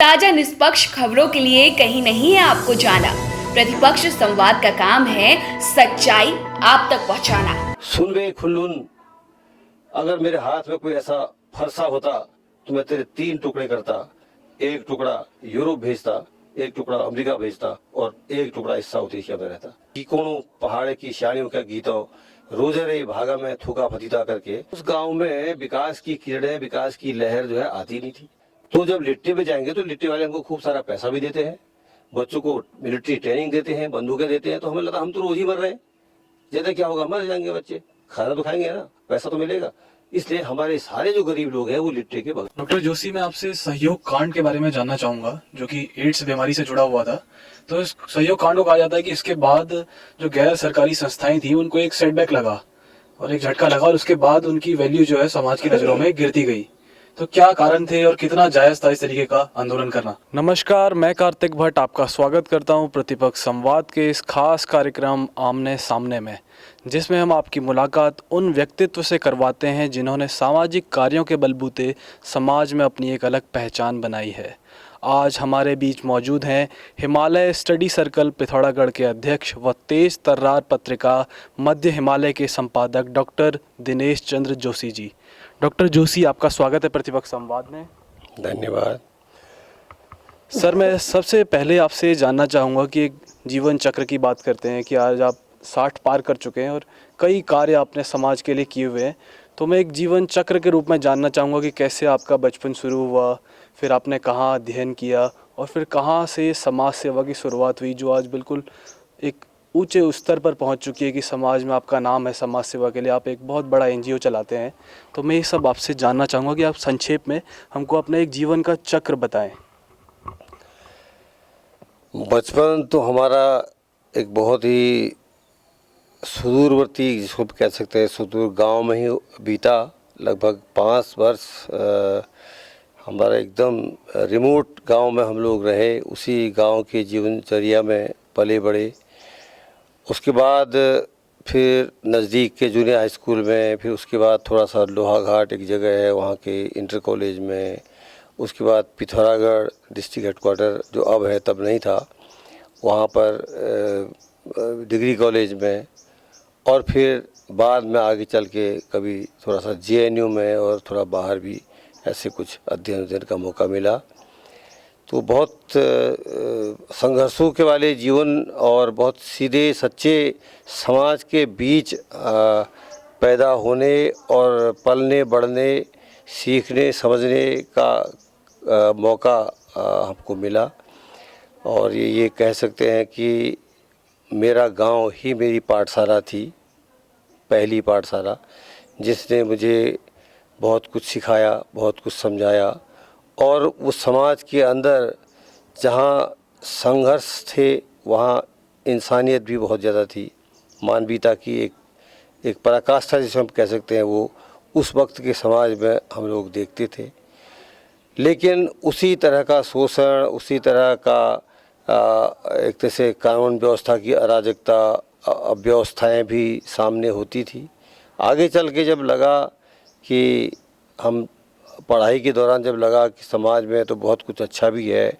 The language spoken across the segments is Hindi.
ताजा निष्पक्ष खबरों के लिए कहीं नहीं है आपको जाना। प्रतिपक्ष संवाद का काम है सच्चाई आप तक पहुंचाना। सुन वे खुल्लून, अगर मेरे हाथ में कोई ऐसा फरसा होता तो मैं तेरे 3 टुकड़े करता। एक टुकड़ा यूरोप भेजता, एक टुकड़ा अमेरिका भेजता और एक टुकड़ा इस साउथ एशिया में रहता। कि कोनो पहाड़े की शानियों का गीतो रोजे रे भागा में थूका फतीता करके उस गांव में विकास की किरणें, विकास की लहर जो है आती नहीं थी। तो जब लिट्टे पे जाएंगे तो लिट्टे वाले हमको खूब सारा पैसा भी देते हैं, बच्चों को मिलिट्री ट्रेनिंग देते हैं, बंदूकें देते हैं। तो हमें लगा हम तो रोज ही मर रहे हैं, ज्यादा क्या होगा, मर जाएंगे बच्चे, खाना तो खाएंगे ना, पैसा तो मिलेगा। इसलिए हमारे सारे जो गरीब लोग हैं वो लिट्टे के बगैर। डॉक्टर जोशी, मैं आपसे सहयोग कांड के बारे में जानना चाहूंगा, जो कि एड्स बीमारी से जुड़ा हुआ था। तो इस सहयोग कांड को कहा जाता है कि इसके बाद जो गैर सरकारी संस्थाएं थी उनको एक सेटबैक लगा और एक झटका लगा और उसके बाद उनकी वैल्यू जो है समाज की नजरों में गिरती गई। तो क्या कारण थे और कितना जायज था इस तरीके का आंदोलन करना? नमस्कार, मैं कार्तिक भट्ट आपका स्वागत करता हूं प्रतिपक्ष संवाद के इस खास कार्यक्रम आमने सामने में, जिसमें हम आपकी मुलाकात उन व्यक्तित्व से करवाते हैं जिन्होंने सामाजिक कार्यों के बलबूते समाज में अपनी एक अलग पहचान बनाई है। आज हमारे बीच मौजूद हैं हिमालय स्टडी सर्कल पिथौरागढ़ के अध्यक्ष व तेज तर्रार पत्रिका मध्य हिमालय के संपादक डॉक्टर दिनेश चंद्र जोशी जी। डॉक्टर जोशी, आपका स्वागत है प्रतिपक्ष संवाद में। धन्यवाद सर, मैं सबसे पहले आपसे जानना चाहूँगा कि एक जीवन चक्र की बात करते हैं कि आज आप 60 पार कर चुके हैं और कई कार्य आपने समाज के लिए किए हुए हैं। तो मैं एक जीवन चक्र के रूप में जानना चाहूँगा कि कैसे आपका बचपन शुरू हुआ, फिर आपने कहाँ अध्ययन किया और फिर कहाँ से समाज सेवा की शुरुआत हुई, जो आज बिल्कुल एक ऊंचे स्तर पर पहुंच चुकी है कि समाज में आपका नाम है समाज सेवा के लिए, आप एक बहुत बड़ा एनजीओ चलाते हैं। तो मैं ये सब आपसे जानना चाहूँगा कि आप संक्षेप में हमको अपना एक जीवन का चक्र बताएं। बचपन तो हमारा एक बहुत ही सुदूरवर्ती, जिसको कह सकते हैं सुदूर गांव में ही बीता। लगभग 5 वर्ष हमारा एकदम रिमोट गांव में हम लोग रहे, उसी गांव के जीवनचर्या में पले बड़े। उसके बाद फिर नज़दीक के जूनियर हाई स्कूल में, फिर उसके बाद थोड़ा सा लोहाघाट एक जगह है वहाँ के इंटर कॉलेज में, उसके बाद पिथौरागढ़ डिस्ट्रिक्ट हेडक्वार्टर जो अब है तब नहीं था, वहाँ पर डिग्री कॉलेज में, और फिर बाद में आगे चल के कभी थोड़ा सा जेएनयू में और थोड़ा बाहर भी ऐसे कुछ अध्ययन का मौका मिला। तो बहुत संघर्षों के वाले जीवन और बहुत सीधे सच्चे समाज के बीच पैदा होने और पलने बढ़ने, सीखने समझने का मौका हमको मिला। और ये कह सकते हैं कि मेरा गांव ही मेरी पाठशाला थी, पहली पाठशाला, जिसने मुझे बहुत कुछ सिखाया, बहुत कुछ समझाया। और उस समाज के अंदर जहाँ संघर्ष थे वहाँ इंसानियत भी बहुत ज़्यादा थी, मानवीयता की एक पराकाष्ठा जिसे हम कह सकते हैं, वो उस वक्त के समाज में हम लोग देखते थे। लेकिन उसी तरह का शोषण, उसी तरह का एक तरह से कानून व्यवस्था की अराजकता, अव्यवस्थाएं भी सामने होती थी। आगे चल के जब लगा कि हम पढ़ाई के दौरान जब लगा कि समाज में तो बहुत कुछ अच्छा भी है,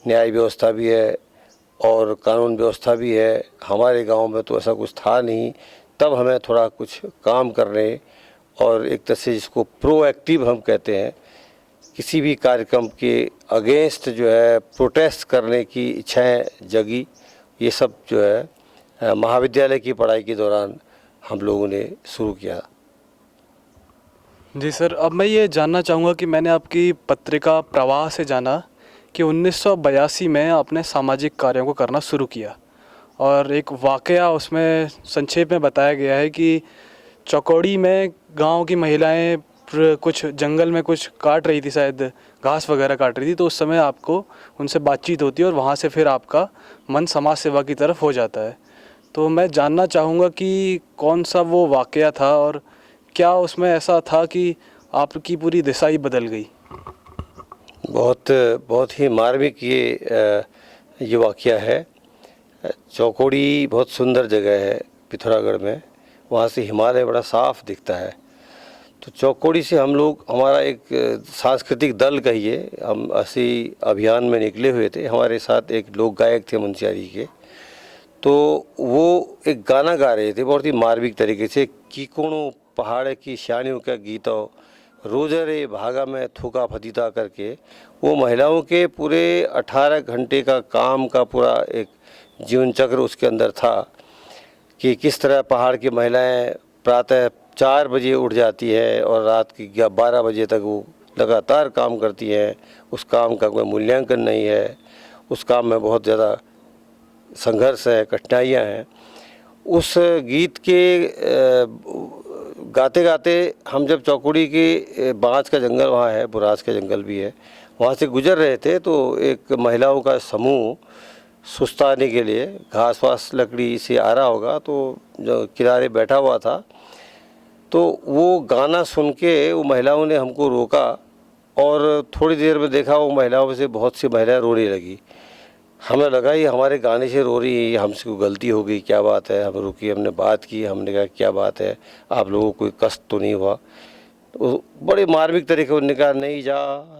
न्याय व्यवस्था भी है और कानून व्यवस्था भी है, हमारे गांव में तो ऐसा कुछ था नहीं, तब हमें थोड़ा कुछ काम करने और एक तरह से जिसको प्रोएक्टिव हम कहते हैं, किसी भी कार्यक्रम के अगेंस्ट जो है प्रोटेस्ट करने की इच्छाएं जगी। ये सब जो है महाविद्यालय की पढ़ाई के दौरान हम लोगों ने शुरू किया। जी सर, अब मैं ये जानना चाहूँगा कि मैंने आपकी पत्रिका प्रवाह से जाना कि 1982 में आपने सामाजिक कार्यों को करना शुरू किया और एक वाकया उसमें संक्षेप में बताया गया है कि चौकौड़ी में गांव की महिलाएं कुछ जंगल में कुछ काट रही थी, शायद घास वगैरह काट रही थी, तो उस समय आपको उनसे बातचीत होती है और वहाँ से फिर आपका मन समाज सेवा की तरफ हो जाता है। तो मैं जानना चाहूँगा कि कौन सा वो वाकया था और क्या उसमें ऐसा था कि आपकी पूरी दिशा ही बदल गई? बहुत ही मार्मिक ये वाकया है। चौकौड़ी बहुत सुंदर जगह है पिथौरागढ़ में, वहाँ से हिमालय बड़ा साफ दिखता है। तो चौकोड़ी से हम लोग, हमारा एक सांस्कृतिक दल कहिए, हम ऐसे अभियान में निकले हुए थे। हमारे साथ एक लोक गायक थे मुंशियारी के, तो वो एक गाना गा रहे थे बहुत ही मार्मिक तरीके से कि कोनो पहाड़ की शानियों का गीत हो, रोजरे भागा में थूका फतीता करके। वो महिलाओं के पूरे 18 घंटे का काम का पूरा एक जीवन चक्र उसके अंदर था कि किस तरह पहाड़ की महिलाएं प्रातः 4 बजे उठ जाती है और रात की 12 बजे तक वो लगातार काम करती हैं। उस काम का कोई मूल्यांकन नहीं है, उस काम में बहुत ज़्यादा संघर्ष है, कठिनाइयाँ हैं। उस गीत के गाते गाते हम जब चौकुड़ी के बाँस का जंगल वहाँ है, बुरास का जंगल भी है, वहाँ से गुजर रहे थे तो एक महिलाओं का समूह सुस्ताने के लिए घास वास लकड़ी से आ रहा होगा, तो जो किनारे बैठा हुआ था, तो वो गाना सुन के वो महिलाओं ने हमको रोका और थोड़ी देर में देखा वो महिलाओं में से बहुत सी महिलाएं रोने लगी। हमें लगा ये हमारे गाने से रो रही है, हमसे कोई गलती हो गई, क्या बात है। हम रुकी, हमने बात की, हमने कहा क्या बात है, आप लोगों को कोई कष्ट तो नहीं हुआ। तो बड़े मार्मिक तरीके उन्होंने कहा नहीं जा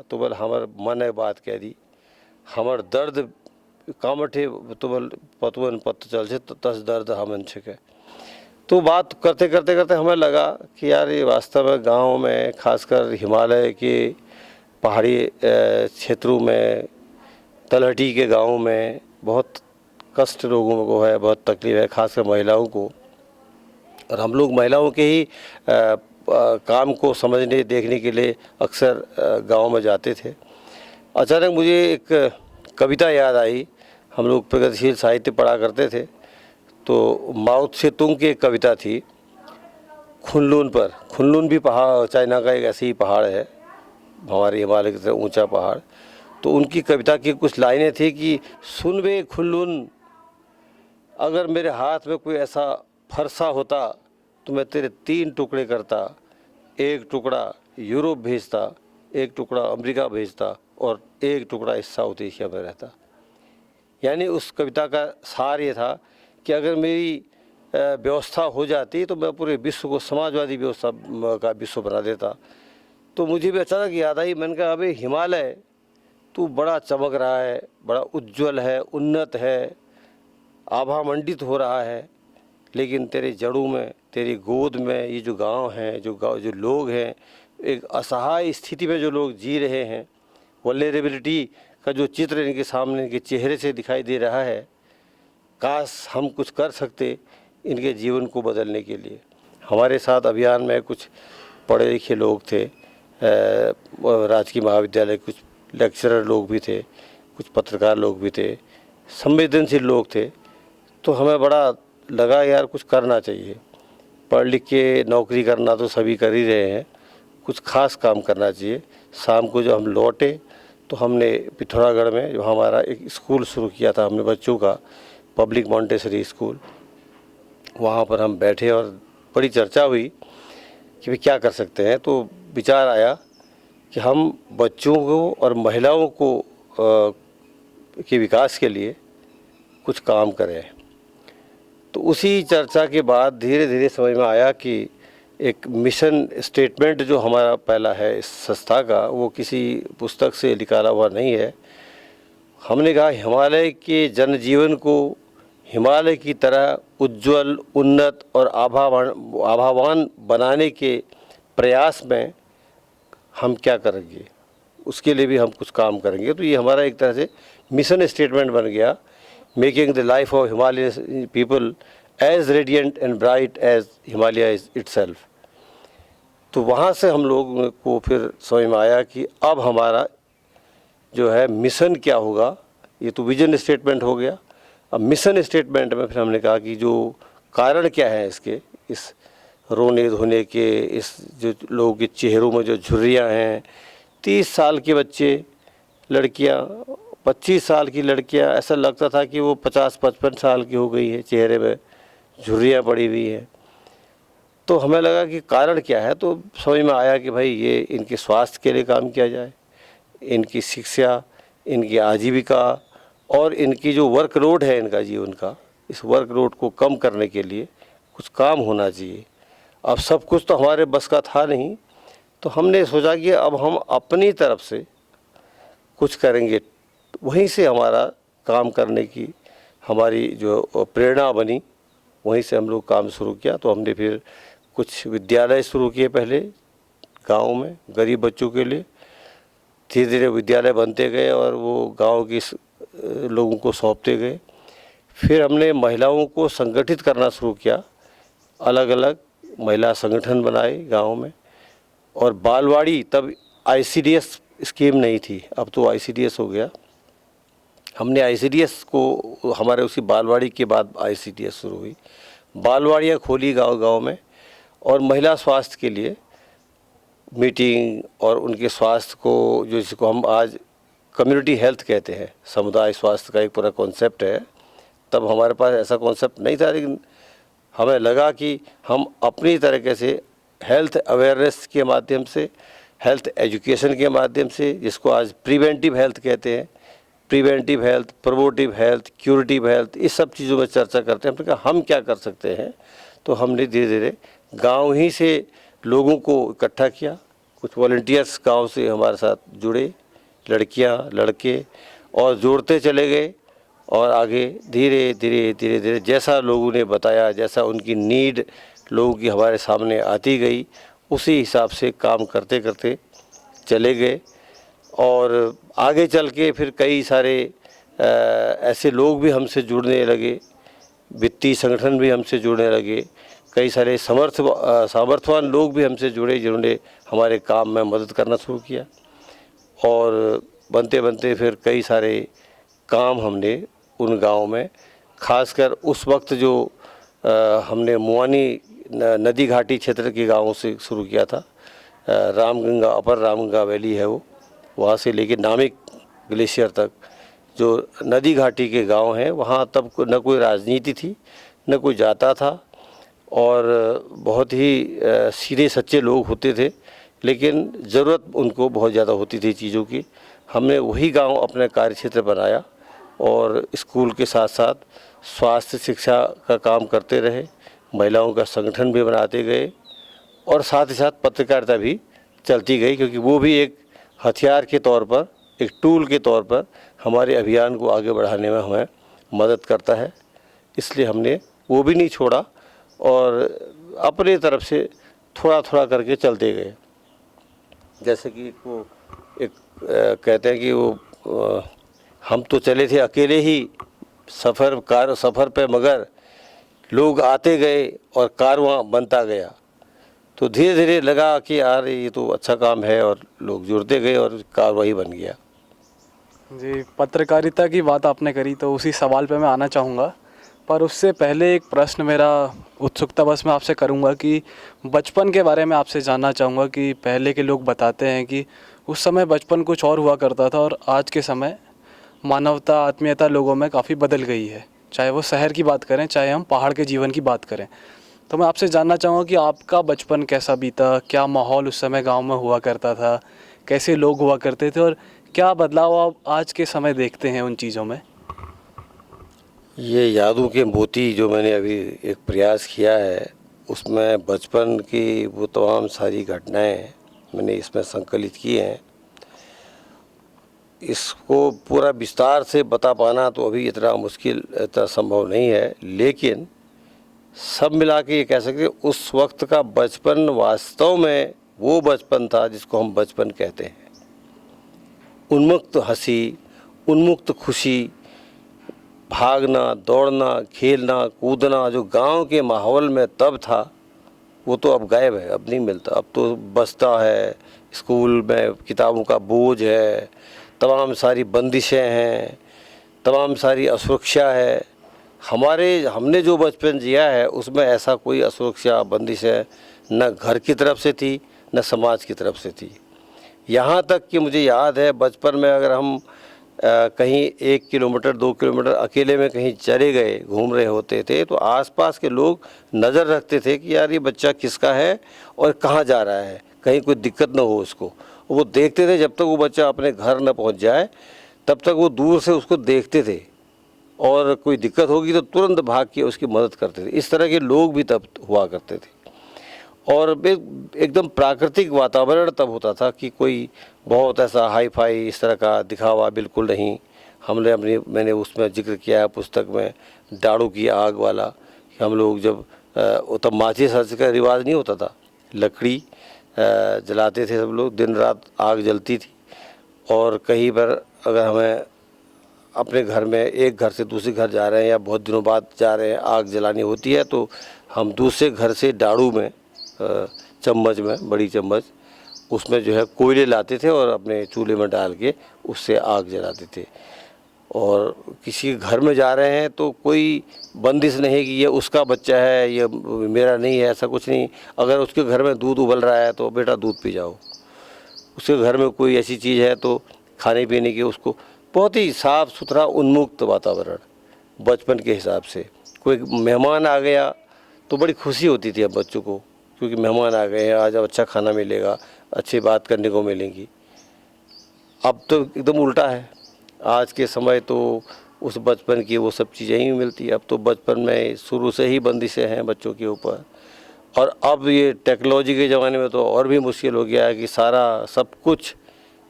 तो बल हमार मन है बात कह दी, हमार दर्द कामठे तो बल पतवन पत चल से तस दर्द हमन छके। तो बात करते करते करते हमें लगा कि यार ये वास्तव में गाँव में, खासकर हिमालय के पहाड़ी क्षेत्रों में, तलहटी के गाँव में बहुत कष्ट लोगों को है, बहुत तकलीफ है, खासकर महिलाओं को। और हम लोग महिलाओं के ही काम को समझने देखने के लिए अक्सर गाँव में जाते थे। अचानक मुझे एक कविता याद आई। हम लोग प्रगतिशील साहित्य पढ़ा करते थे, तो माओ त्से तुंग की एक कविता थी खुनलुन पर। खुनलुन भी पहाड़, चाइना का एक ऐसे ही पहाड़ है, हमारे हिमालय की तरह ऊंचा पहाड़। तो उनकी कविता की कुछ लाइनें थी कि सुन वे खुनलुन, अगर मेरे हाथ में कोई ऐसा फरसा होता तो मैं तेरे 3 टुकड़े करता, एक टुकड़ा यूरोप भेजता, एक टुकड़ा अमेरिका भेजता और एक टुकड़ा इस साउथ एशिया में रहता। यानी उस कविता का सार ये था कि अगर मेरी व्यवस्था हो जाती तो मैं पूरे विश्व को समाजवादी व्यवस्था का विश्व बना देता। तो मुझे भी अचानक याद आई, मैंने कहा अबे हिमालय तू बड़ा चमक रहा है, बड़ा उज्जवल है, उन्नत है, आभामंडित हो रहा है, लेकिन तेरे जड़ों में, तेरी गोद में ये जो गांव हैं, जो लोग हैं, एक असहाय स्थिति में जो लोग जी रहे हैं, वल्नरेबिलिटी का जो चित्र इनके सामने, इनके चेहरे से दिखाई दे रहा है, काश हम कुछ कर सकते इनके जीवन को बदलने के लिए। हमारे साथ अभियान में कुछ पढ़े लिखे लोग थे, राजकीय महाविद्यालय कुछ लेक्चरर लोग भी थे, कुछ पत्रकार लोग भी थे, संवेदनशील लोग थे। तो हमें बड़ा लगा यार कुछ करना चाहिए। पढ़ लिख के नौकरी करना तो सभी कर ही रहे हैं, कुछ खास काम करना चाहिए। शाम को जब हम लौटे तो हमने पिथौरागढ़ में जो हमारा एक स्कूल शुरू किया था हमने बच्चों का, पब्लिक मॉन्टेसरी स्कूल, वहाँ पर हम बैठे और बड़ी चर्चा हुई कि भाई क्या कर सकते हैं। तो विचार आया कि हम बच्चों को और महिलाओं को के विकास के लिए कुछ काम करें। तो उसी चर्चा के बाद धीरे धीरे समझ में आया कि एक मिशन स्टेटमेंट जो हमारा पहला है इस संस्था का, वो किसी पुस्तक से निकाला हुआ नहीं है। हमने कहा हिमालय के जनजीवन को हिमालय की तरह उज्जवल, उन्नत और आभावान बनाने के प्रयास में हम क्या करेंगे, उसके लिए भी हम कुछ काम करेंगे। तो ये हमारा एक तरह से मिशन स्टेटमेंट बन गया, making the life of Himalayan people as radiant and bright as Himalaya is itself. तो वहाँ से हम लोग को फिर समझ में आया कि अब हमारा जो है मिशन क्या होगा। ये तो विजन स्टेटमेंट हो गया, अब मिशन स्टेटमेंट में फिर हमने कहा कि जो कारण क्या है इसके, इस रोने धोने के, इस जो लोगों के चेहरों में जो झुर्रियाँ हैं, 30 साल के बच्चे, लड़कियाँ, 25 साल की लड़कियाँ, ऐसा लगता था कि वो 50-55 साल की हो गई है, चेहरे में झुर्रियाँ पड़ी हुई हैं। तो हमें लगा कि कारण क्या है। तो समझ में आया कि भाई ये इनके स्वास्थ्य के लिए काम किया जाए, इनकी शिक्षा, इनकी आजीविका और इनकी जो वर्कलोड है इनका जीवन का, इस वर्कलोड को कम करने के लिए कुछ काम होना चाहिए। अब सब कुछ तो हमारे बस का था नहीं, तो हमने सोचा कि अब हम अपनी तरफ से कुछ करेंगे। वहीं से हमारा काम करने की हमारी जो प्रेरणा बनी, वहीं से हम लोग काम शुरू किया। तो हमने फिर कुछ विद्यालय शुरू किए पहले गांव में गरीब बच्चों के लिए। धीरे धीरे विद्यालय बनते गए और वो गांव के लोगों को सौंपते गए। फिर हमने महिलाओं को संगठित करना शुरू किया, अलग अलग महिला संगठन बनाए गांव में। और बालवाड़ी, तब ICDS स्कीम नहीं थी, अब तो ICDS हो गया। हमने ICDS को, हमारे उसी बालवाड़ी के बाद ICDS शुरू हुई। बालवाड़ियाँ खोली गांव गांव में, और महिला स्वास्थ्य के लिए मीटिंग और उनके स्वास्थ्य को, जो जिसको हम आज कम्युनिटी हेल्थ कहते हैं, समुदाय स्वास्थ्य का एक पूरा कॉन्सेप्ट है। तब हमारे पास ऐसा कॉन्सेप्ट नहीं था, लेकिन हमें लगा कि हम अपनी तरीके से हेल्थ अवेयरनेस के माध्यम से, हेल्थ एजुकेशन के माध्यम से, जिसको आज प्रिवेंटिव हेल्थ कहते हैं, preventive health, promotive health, curative health, इस सब चीज़ों में चर्चा करते हैं। हमने कहा हम क्या कर सकते हैं। तो हमने धीरे धीरे गांव ही से लोगों को इकट्ठा किया। कुछ वॉलंटियर्स गांव से हमारे साथ जुड़े, लड़कियां लड़के, और जोड़ते चले गए। और आगे धीरे धीरे धीरे धीरे जैसा लोगों ने बताया, जैसा उनकी नीड लोगों की हमारे सामने आती गई, उसी हिसाब से काम करते करते चले गए। और आगे चल के फिर कई सारे ऐसे लोग भी हमसे जुड़ने लगे, वित्तीय संगठन भी हमसे जुड़ने लगे, कई सारे सामर्थ्यवान लोग भी हमसे जुड़े, जिन्होंने हमारे काम में मदद करना शुरू किया। और बनते बनते फिर कई सारे काम हमने उन गांव में, खासकर उस वक्त जो हमने मुआनी नदी घाटी क्षेत्र के गांवों से शुरू किया था। रामगंगा, अपर रामगंगा वैली है वो, वहाँ से लेके नामिक ग्लेशियर तक जो नदी घाटी के गांव हैं, वहाँ तब न कोई राजनीति थी, न कोई जाता था, और बहुत ही सीधे सच्चे लोग होते थे, लेकिन ज़रूरत उनको बहुत ज़्यादा होती थी चीज़ों की। हमने वही गांव अपना कार्यक्षेत्र बनाया, और स्कूल के साथ साथ स्वास्थ्य शिक्षा का काम करते रहे, महिलाओं का संगठन भी बनाते गए, और साथ ही साथ पत्रकारिता भी चलती गई, क्योंकि वो भी एक हथियार के तौर पर, एक टूल के तौर पर हमारे अभियान को आगे बढ़ाने में हमें मदद करता है। इसलिए हमने वो भी नहीं छोड़ा, और अपने तरफ से थोड़ा थोड़ा करके चलते गए। जैसे कि वो एक कहते हैं कि वो हम तो चले थे अकेले ही सफ़र पे, मगर लोग आते गए और कारवां बनता गया। तो धीरे धीरे लगा कि यार ये तो अच्छा काम है, और लोग जुड़ते गए और कारवां ही बन गया। जी, पत्रकारिता की बात आपने करी, तो उसी सवाल पे मैं आना चाहूँगा। पर उससे पहले एक प्रश्न मेरा उत्सुकता बस मैं आपसे करूँगा कि बचपन के बारे में आपसे जानना चाहूँगा कि पहले के लोग बताते हैं कि उस समय बचपन कुछ और हुआ करता था, और आज के समय मानवता, आत्मीयता लोगों में काफ़ी बदल गई है। चाहे वो शहर की बात करें, चाहे हम पहाड़ के जीवन की बात करें। तो मैं आपसे जानना चाहूँगा कि आपका बचपन कैसा बीता, क्या माहौल उस समय गांव में हुआ करता था, कैसे लोग हुआ करते थे, और क्या बदलाव आप आज के समय देखते हैं उन चीज़ों में? ये यादों के मोती जो मैंने अभी एक प्रयास किया है, उसमें बचपन की वो तमाम सारी घटनाएं मैंने इसमें संकलित की हैं। इसको पूरा विस्तार से बता पाना तो अभी इतना मुश्किल, इतना संभव नहीं है, लेकिन सब मिला के ये कह सकते हैं उस वक्त का बचपन वास्तव में वो बचपन था जिसको हम बचपन कहते हैं। उन्मुक्त हंसी, उन्मुक्त खुशी, भागना, दौड़ना, खेलना, कूदना जो गांव के माहौल में तब था, वो तो अब गायब है, अब नहीं मिलता। अब तो बस्ता है, स्कूल में किताबों का बोझ है, तमाम सारी बंदिशें हैं, तमाम सारी असुरक्षा है। हमने जो बचपन जिया है उसमें ऐसा कोई असुरक्षा, बंदिशें न घर की तरफ से थी, न समाज की तरफ से थी। यहाँ तक कि मुझे याद है बचपन में अगर हम कहीं 1 किलोमीटर 2 किलोमीटर अकेले में कहीं चले गए, घूम रहे होते थे, तो आसपास के लोग नज़र रखते थे कि यार ये बच्चा किसका है और कहाँ जा रहा है, कहीं कोई दिक्कत न हो उसको। वो देखते थे, जब तक वो बच्चा अपने घर न पहुँच जाए तब तक वो दूर से उसको देखते थे, और कोई दिक्कत होगी तो तुरंत भाग के उसकी मदद करते थे। इस तरह के लोग भी तब हुआ करते थे। और एकदम प्राकृतिक वातावरण तब होता था कि कोई बहुत ऐसा हाई फाई इस तरह का दिखावा बिल्कुल नहीं। मैंने उसमें जिक्र किया है पुस्तक में डाड़ू की आग वाला, कि हम लोग जब तब माचिस का रिवाज नहीं होता था, लकड़ी जलाते थे सब लोग, दिन रात आग जलती थी। और कहीं पर अगर हमें अपने घर में एक घर से दूसरे घर जा रहे हैं या बहुत दिनों बाद जा रहे हैं, आग जलानी होती है, तो हम दूसरे घर से डाड़ू में चम्मच में, बड़ी चम्मच, उसमें जो है कोयले लाते थे और अपने चूल्हे में डाल के उससे आग जलाते थे। और किसी के घर में जा रहे हैं तो कोई बंदिश नहीं कि ये उसका बच्चा है, ये मेरा नहीं है, ऐसा कुछ नहीं। अगर उसके घर में दूध उबल रहा है तो बेटा दूध पी जाओ, उसके घर में कोई ऐसी चीज़ है तो खाने पीने की, उसको बहुत ही साफ़ सुथरा उन्मुक्त वातावरण बचपन के हिसाब से। कोई मेहमान आ गया तो बड़ी खुशी होती थी अब बच्चों को, क्योंकि मेहमान आ गए हैं, आज अब अच्छा खाना मिलेगा, अच्छी बात करने को मिलेंगी। अब तो एकदम उल्टा है, आज के समय तो उस बचपन की वो सब चीज़ें ही मिलती है। अब तो बचपन में शुरू से ही बंदिशें हैं बच्चों के ऊपर। और अब ये टेक्नोलॉजी के ज़माने में तो और भी मुश्किल हो गया है कि सारा सब कुछ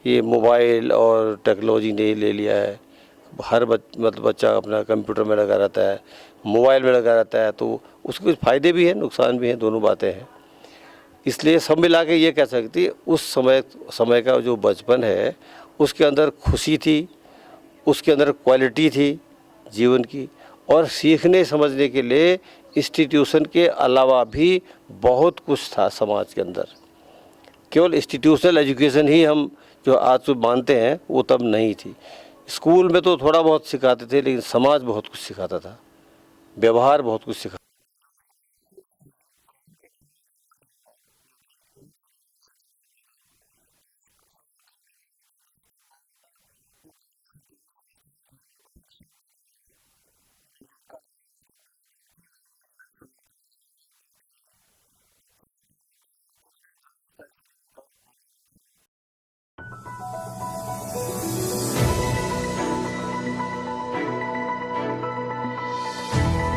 ये मोबाइल और टेक्नोलॉजी ने ले लिया है। हर मतलब बच्चा अपना कंप्यूटर में लगा रहता है, मोबाइल में लगा रहता है, तो उसके कुछ फ़ायदे भी हैं, नुकसान भी हैं, दोनों बातें हैं। इसलिए सब मिला के ये कह सकती है उस समय का जो बचपन है उसके अंदर खुशी थी, उसके अंदर क्वालिटी थी जीवन की, और सीखने समझने के लिए इंस्टीट्यूशन के अलावा भी बहुत कुछ था समाज के अंदर। केवल इंस्टीट्यूशनल एजुकेशन ही हम जो आज तो मानते हैं वो तब नहीं थी। स्कूल में तो थोड़ा बहुत सिखाते थे, लेकिन समाज बहुत कुछ सिखाता था, व्यवहार बहुत कुछ सिखा